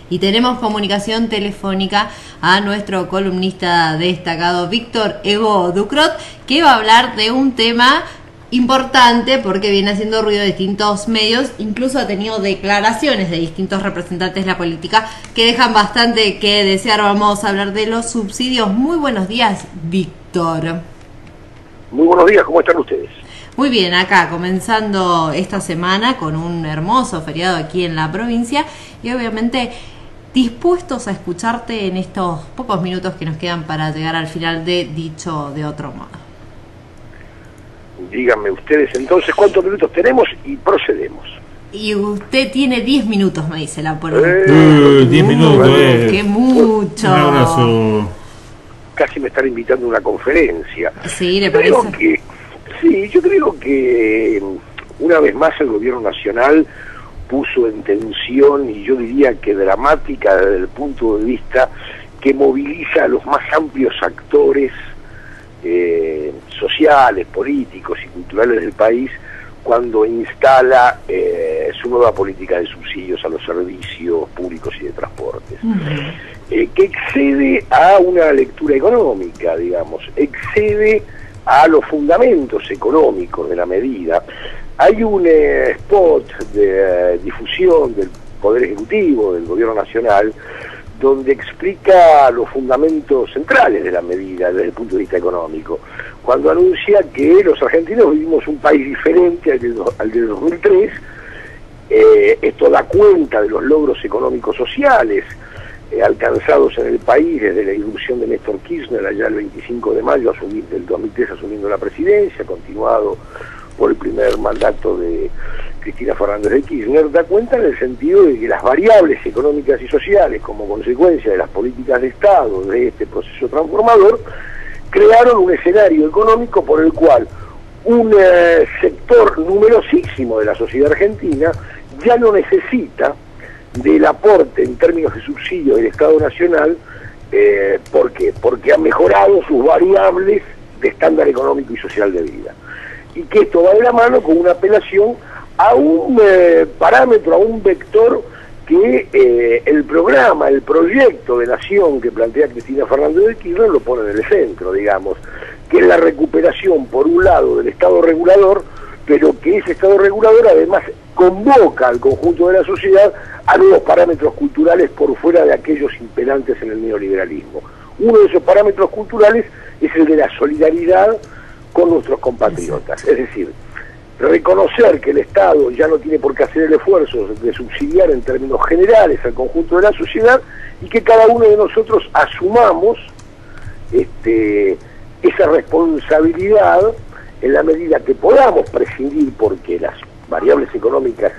Y tenemos comunicación telefónica a nuestro columnista destacado, Víctor Evo Ducrot, que va a hablar de un tema importante porque viene haciendo ruido de distintos medios, incluso ha tenido declaraciones de distintos representantes de la política que dejan bastante que desear. Vamos a hablar de los subsidios. Muy buenos días, Víctor. Muy buenos días, ¿cómo están ustedes? Muy bien, acá comenzando esta semana con un hermoso feriado aquí en la provincia y obviamente dispuestos a escucharte en estos pocos minutos que nos quedan para llegar al final de Dicho de Otro Modo. Díganme ustedes entonces cuántos minutos tenemos y procedemos. Y usted tiene 10 minutos, me dice la política. 10 minutos, ¡Qué mucho! Un abrazo. Casi me están invitando a una conferencia. Sí, ¿le parece? Yo creo que una vez más el gobierno nacional puso en tensión, y yo diría que dramática desde el punto de vista que moviliza a los más amplios actores sociales, políticos y culturales del país cuando instala su nueva política de subsidios a los servicios públicos y de transportes, que excede a una lectura económica, digamos, excede a los fundamentos económicos de la medida. Hay un spot de difusión del Poder Ejecutivo, del Gobierno Nacional, donde explica los fundamentos centrales de la medida desde el punto de vista económico, cuando anuncia que los argentinos vivimos un país diferente al del 2003. Esto da cuenta de los logros económicos sociales alcanzados en el país desde la irrupción de Néstor Kirchner allá el 25 de mayo del 2003 asumiendo la presidencia, continuado por el primer mandato de Cristina Fernández de Kirchner. Da cuenta en el sentido de que las variables económicas y sociales como consecuencia de las políticas de Estado de este proceso transformador crearon un escenario económico por el cual un sector numerosísimo de la sociedad argentina ya no necesita del aporte en términos de subsidio del Estado Nacional. ¿Por qué? Porque ha mejorado sus variables de estándar económico y social de vida. Y que esto va de la mano con una apelación a un parámetro, a un vector que el programa, el proyecto de nación que plantea Cristina Fernández de Kirchner lo pone en el centro, digamos, que es la recuperación, por un lado, del Estado regulador, pero que ese Estado regulador además convoca al conjunto de la sociedad a nuevos parámetros culturales por fuera de aquellos imperantes en el neoliberalismo. Uno de esos parámetros culturales es el de la solidaridad con nuestros compatriotas, es decir, reconocer que el Estado ya no tiene por qué hacer el esfuerzo de subsidiar en términos generales al conjunto de la sociedad y que cada uno de nosotros asumamos esa responsabilidad en la medida que podamos prescindir, porque las variables económicas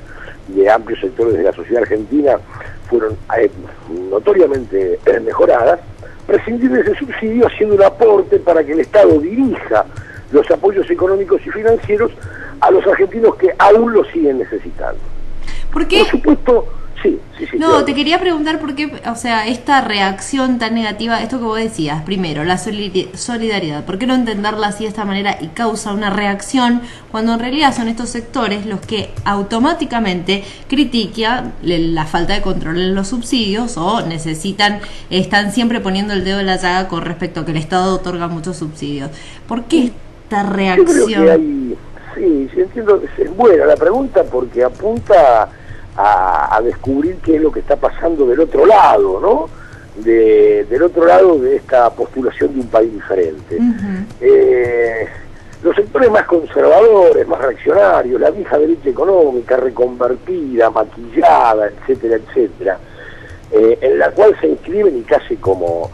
de amplios sectores de la sociedad argentina fueron notoriamente mejoradas, prescindir de ese subsidio haciendo un aporte para que el Estado dirija los apoyos económicos y financieros a los argentinos que aún lo siguen necesitando. ¿Por qué? Por supuesto, sí. No, claro. Te quería preguntar por qué, o sea, esta reacción tan negativa, esto que vos decías, primero, la solidaridad, ¿por qué no entenderla así de esta manera y causa una reacción cuando en realidad son estos sectores los que automáticamente critican la falta de control en los subsidios o están siempre poniendo el dedo en la llaga con respecto a que el Estado otorga muchos subsidios? ¿Por qué esta reacción? Yo creo que sí, entiendo, es buena la pregunta porque apunta a descubrir qué es lo que está pasando del otro lado, ¿no? Del otro lado de esta postulación de un país diferente. Los sectores más conservadores, más reaccionarios, la vieja derecha económica reconvertida, maquillada, etcétera, etcétera, en la cual se inscriben y casi como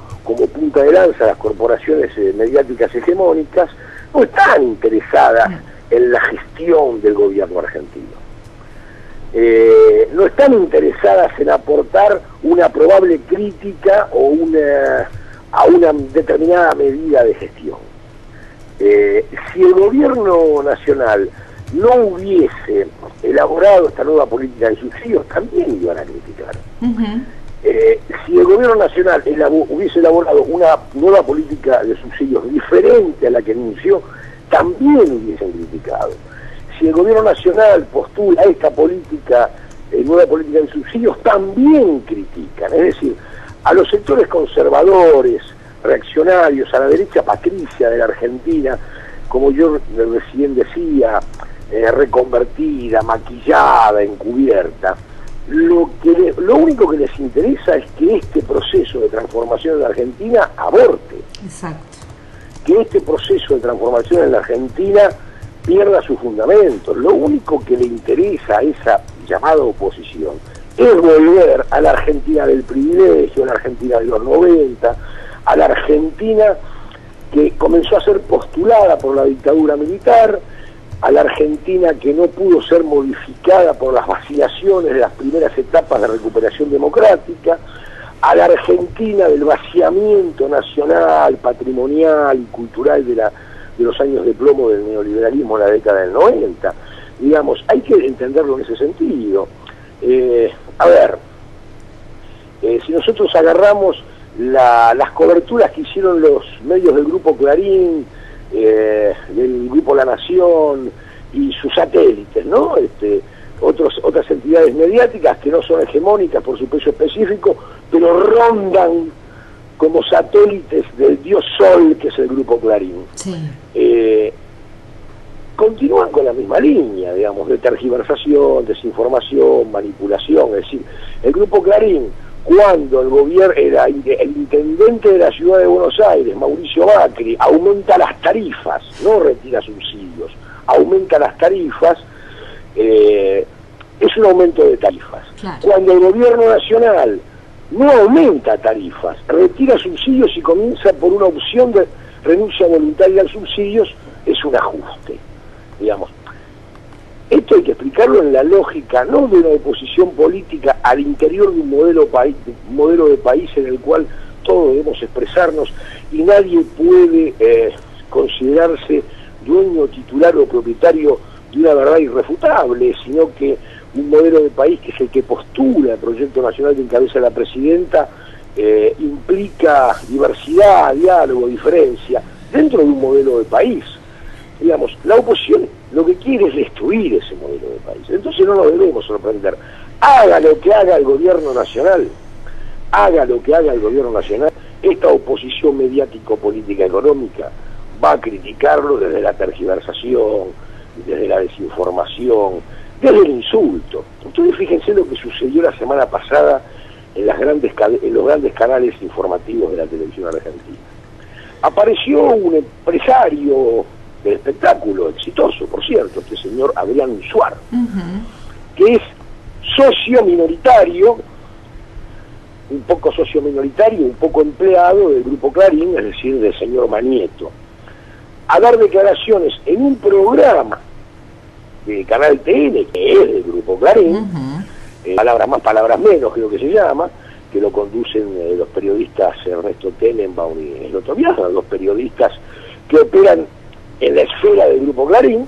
punta de lanza las corporaciones mediáticas hegemónicas, no están interesadas en la gestión del gobierno argentino. No están interesadas en aportar una probable crítica o a una determinada medida de gestión. Si el gobierno nacional no hubiese elaborado esta nueva política de subsidios, también iban a criticar. Si el gobierno nacional hubiese elaborado una nueva política de subsidios diferente a la que anunció, también hubiesen criticado. Si el gobierno nacional postula esta política, nueva política de subsidios, también critica. es decir, a los sectores conservadores, reaccionarios, a la derecha patricia de la Argentina, como yo recién decía, reconvertida, maquillada, encubierta, lo único que les interesa es que este proceso de transformación en la Argentina aborte. Exacto. Que este proceso de transformación en la Argentina pierda sus fundamentos. Lo único que le interesa a esa llamada oposición es volver a la Argentina del privilegio, a la Argentina de los 90, a la Argentina que comenzó a ser postulada por la dictadura militar, a la Argentina que no pudo ser modificada por las vacilaciones de las primeras etapas de recuperación democrática, a la Argentina del vaciamiento nacional, patrimonial y cultural de los años de plomo del neoliberalismo en la década del 90. Digamos, hay que entenderlo en ese sentido. A ver, si nosotros agarramos las coberturas que hicieron los medios del Grupo Clarín, del Grupo La Nación y sus satélites, ¿no? Otras entidades mediáticas que no son hegemónicas por su peso específico, pero rondan como satélites del dios Sol, que es el Grupo Clarín. Sí. Continúan con la misma línea, digamos, de tergiversación, desinformación, manipulación. Es decir, el Grupo Clarín, cuando el gobierno era el intendente de la ciudad de Buenos Aires, Mauricio Macri, aumenta las tarifas, no retira subsidios, aumenta las tarifas, es un aumento de tarifas. Claro. Cuando el gobierno nacional no aumenta tarifas, retira subsidios y comienza por una opción de renuncia voluntaria a subsidios, es un ajuste, digamos. Esto hay que explicarlo en la lógica, no de una oposición política al interior de un modelo de país en el cual todos debemos expresarnos y nadie puede considerarse dueño, titular o propietario de una verdad irrefutable, sino que un modelo de país que es el que postula el proyecto nacional que encabeza la presidenta, implica diversidad, diálogo, diferencia, dentro de un modelo de país. Digamos, la oposición lo que quiere es destruir ese modelo de país. Entonces no nos debemos sorprender. Haga lo que haga el gobierno nacional, esta oposición mediático-política económica va a criticarlo desde la tergiversación, desde la desinformación, desde el insulto. Ustedes fíjense lo que sucedió la semana pasada en los grandes canales informativos de la televisión argentina. Apareció un empresario del espectáculo, exitoso, por cierto, este señor Adrián Suar, que es socio minoritario, un poco empleado del Grupo Clarín, es decir, del señor Manieto, a dar declaraciones en un programa de Canal TN, que es del Grupo Clarín, palabras más, palabras menos, creo que se llama, que lo conducen los periodistas Ernesto Tenenbaum y Eloto Viaja, dos periodistas que operan en la esfera del Grupo Clarín,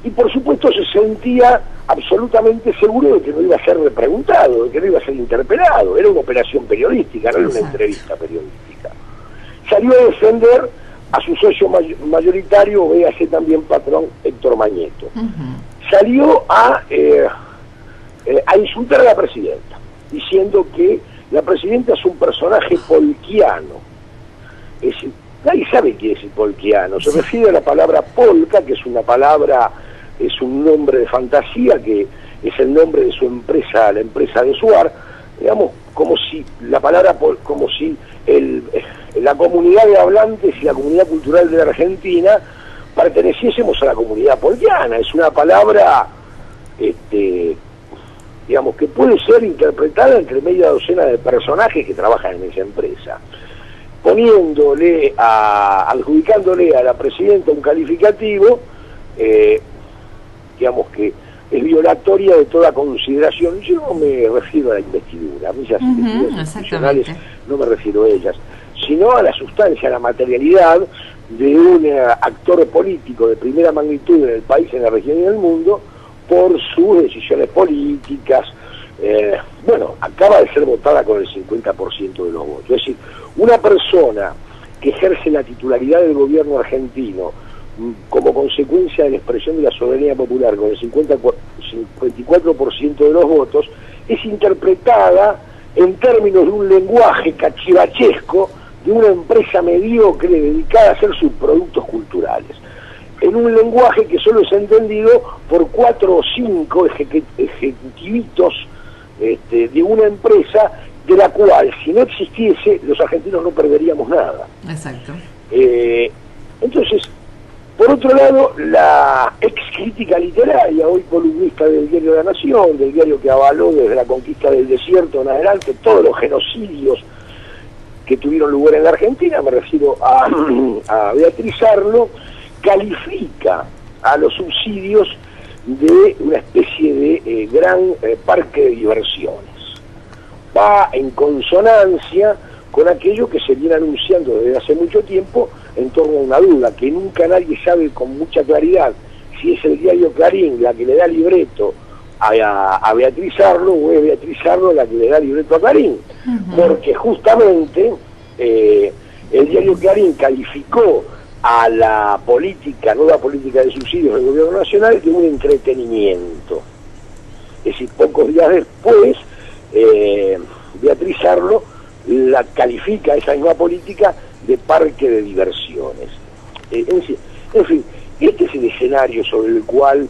y por supuesto se sentía absolutamente seguro de que no iba a ser repreguntado, de que no iba a ser interpelado. Era una operación periodística, no era una entrevista periodística. Salió a defender a su socio mayoritario, véase también patrón, Héctor Manieto. Salió a insultar a la presidenta, diciendo que la presidenta es un personaje polquiano. Es decir, nadie sabe qué es el polquiano. Se refiere a la palabra polka, que es una palabra, es un nombre de fantasía, que es el nombre de su empresa, la empresa de Suar, digamos, como si la palabra, como si la comunidad de hablantes y la comunidad cultural de la Argentina perteneciésemos a la comunidad polquiana. Es una palabra, digamos, que puede ser interpretada entre media docena de personajes que trabajan en esa empresa, adjudicándole a la presidenta un calificativo, digamos que es violatoria de toda consideración. Yo no me refiero a la investidura, a mí las investiduras institucionales no me refiero a ellas, sino a la sustancia, a la materialidad de un actor político de primera magnitud en el país, en la región y en el mundo, por sus decisiones políticas. Bueno, acaba de ser votada con el 50% de los votos. Es decir, una persona que ejerce la titularidad del gobierno argentino como consecuencia de la expresión de la soberanía popular con el 54% de los votos, es interpretada en términos de un lenguaje cachivachesco de una empresa mediocre dedicada a hacer subproductos culturales, en un lenguaje que solo es entendido por 4 o 5 ejecutivitos de una empresa de la cual, si no existiese, los argentinos no perderíamos nada. Exacto. Entonces, por otro lado, la ex crítica literaria, hoy columnista del diario La Nación, del diario que avaló desde la conquista del desierto en adelante todos los genocidios que tuvieron lugar en la Argentina, me refiero a Beatriz Arlo, califica a los subsidios de una especie de gran parque de diversiones. Va en consonancia con aquello que se viene anunciando desde hace mucho tiempo en torno a una duda, que nunca nadie sabe con mucha claridad si es el diario Clarín la que le da libreto a Beatriz Arlo o es Beatriz Arlo la que le da libreto a Clarín. Porque justamente el diario Clarín calificó a la nueva política de subsidios del gobierno nacional de un entretenimiento. Es decir, pocos días después, Beatriz Arlo la califica esa misma política de parque de diversiones. En fin, este es el escenario sobre el cual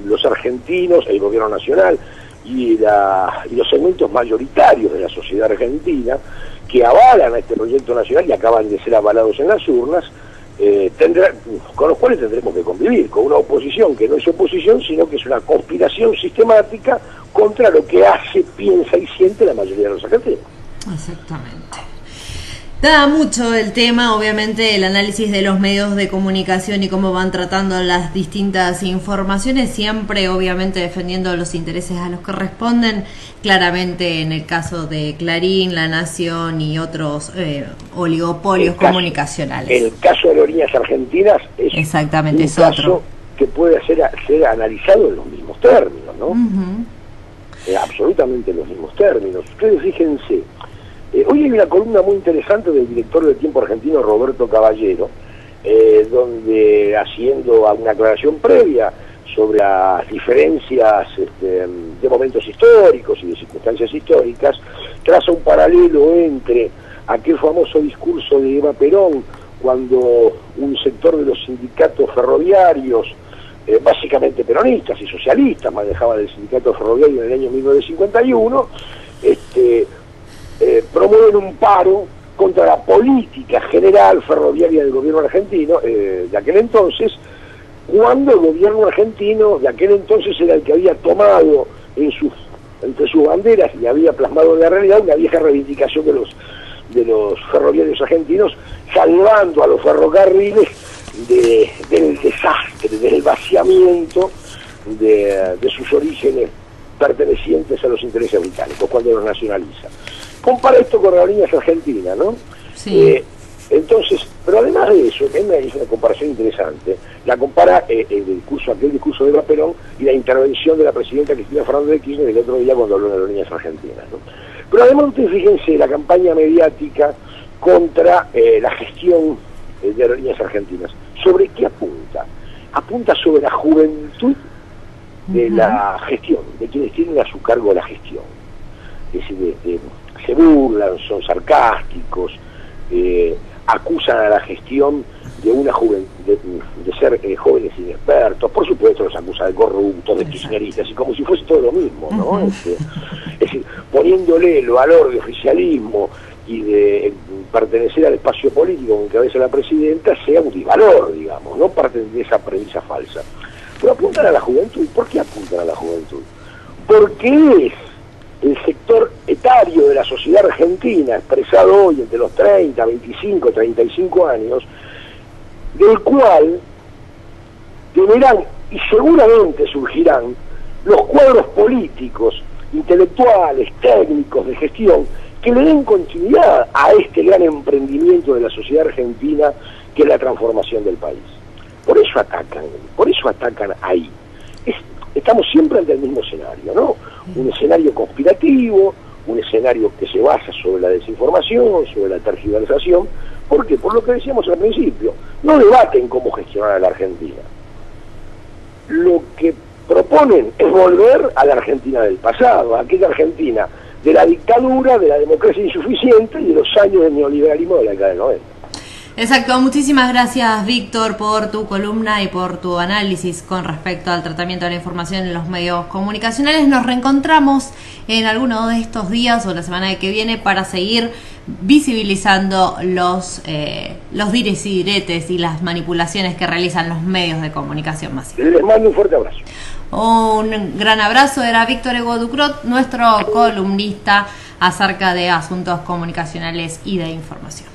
los argentinos, el gobierno nacional y los segmentos mayoritarios de la sociedad argentina que avalan a este proyecto nacional y acaban de ser avalados en las urnas, con los cuales tendremos que convivir, con una oposición que no es oposición, sino que es una conspiración sistemática contra lo que hace, piensa y siente la mayoría de los argentinos. Exactamente. Da mucho el tema, obviamente, el análisis de los medios de comunicación y cómo van tratando las distintas informaciones, siempre obviamente defendiendo los intereses a los que responden, claramente en el caso de Clarín, La Nación y otros oligopolios comunicacionales. El caso de Aerolíneas Argentinas es exactamente, un es caso otro que puede ser analizado en los mismos términos, ¿no? Absolutamente en los mismos términos. Ustedes fíjense, hoy hay una columna muy interesante del director del Tiempo argentino, Roberto Caballero, donde, haciendo una aclaración previa sobre las diferencias de momentos históricos y de circunstancias históricas, traza un paralelo entre aquel famoso discurso de Eva Perón, cuando un sector de los sindicatos ferroviarios, básicamente peronistas y socialistas, manejaban el sindicato ferroviario en el año 1951, promueven un paro contra la política general ferroviaria del gobierno argentino de aquel entonces, cuando el gobierno argentino de aquel entonces era el que había tomado entre sus banderas y había plasmado en la realidad una vieja reivindicación de los ferroviarios argentinos, salvando a los ferrocarriles del desastre, del vaciamiento de sus orígenes pertenecientes a los intereses británicos cuando los nacionaliza. Compara esto con Aerolíneas Argentinas, ¿no? Sí. Entonces, pero además de eso, que es una comparación interesante, la compara aquel discurso de Eva Perón y la intervención de la presidenta Cristina Fernández de Kirchner el otro día cuando habló de Aerolíneas Argentinas, ¿no? Pero además ustedes fíjense la campaña mediática contra la gestión de Aerolíneas Argentinas. ¿Sobre qué apunta? Apunta sobre la juventud de la gestión, de quienes tienen a su cargo la gestión. Es decir, se burlan, son sarcásticos, acusan a la gestión de una de ser jóvenes inexpertos, por supuesto los acusa de corruptos, de kirchneristas, y como si fuese todo lo mismo, ¿no? Es decir, poniéndole el valor de oficialismo y de pertenecer al espacio político con cabeza la presidenta sea un disvalor, digamos, no parten de esa premisa falsa. Pero apuntan a la juventud. ¿Por qué apuntan a la juventud? Porque es el sector etario de la sociedad argentina, expresado hoy entre los 30, 25, 35 años, del cual deberán y seguramente surgirán los cuadros políticos, intelectuales, técnicos, de gestión, que le den continuidad a este gran emprendimiento de la sociedad argentina que es la transformación del país. Por eso atacan ahí. Estamos siempre ante el mismo escenario, ¿no? Un escenario conspirativo, un escenario que se basa sobre la desinformación, sobre la tergiversación. ¿Por qué? Por lo que decíamos al principio, no debaten cómo gestionar a la Argentina. Lo que proponen es volver a la Argentina del pasado, a aquella Argentina de la dictadura, de la democracia insuficiente y de los años del neoliberalismo de la década del 90. Exacto, muchísimas gracias Víctor por tu columna y por tu análisis con respecto al tratamiento de la información en los medios comunicacionales. Nos reencontramos en alguno de estos días o la semana que viene para seguir visibilizando los dires y diretes y las manipulaciones que realizan los medios de comunicación masiva. Les mando un fuerte abrazo. Un gran abrazo, era Víctor Hugo Ducrot, nuestro columnista acerca de asuntos comunicacionales y de información.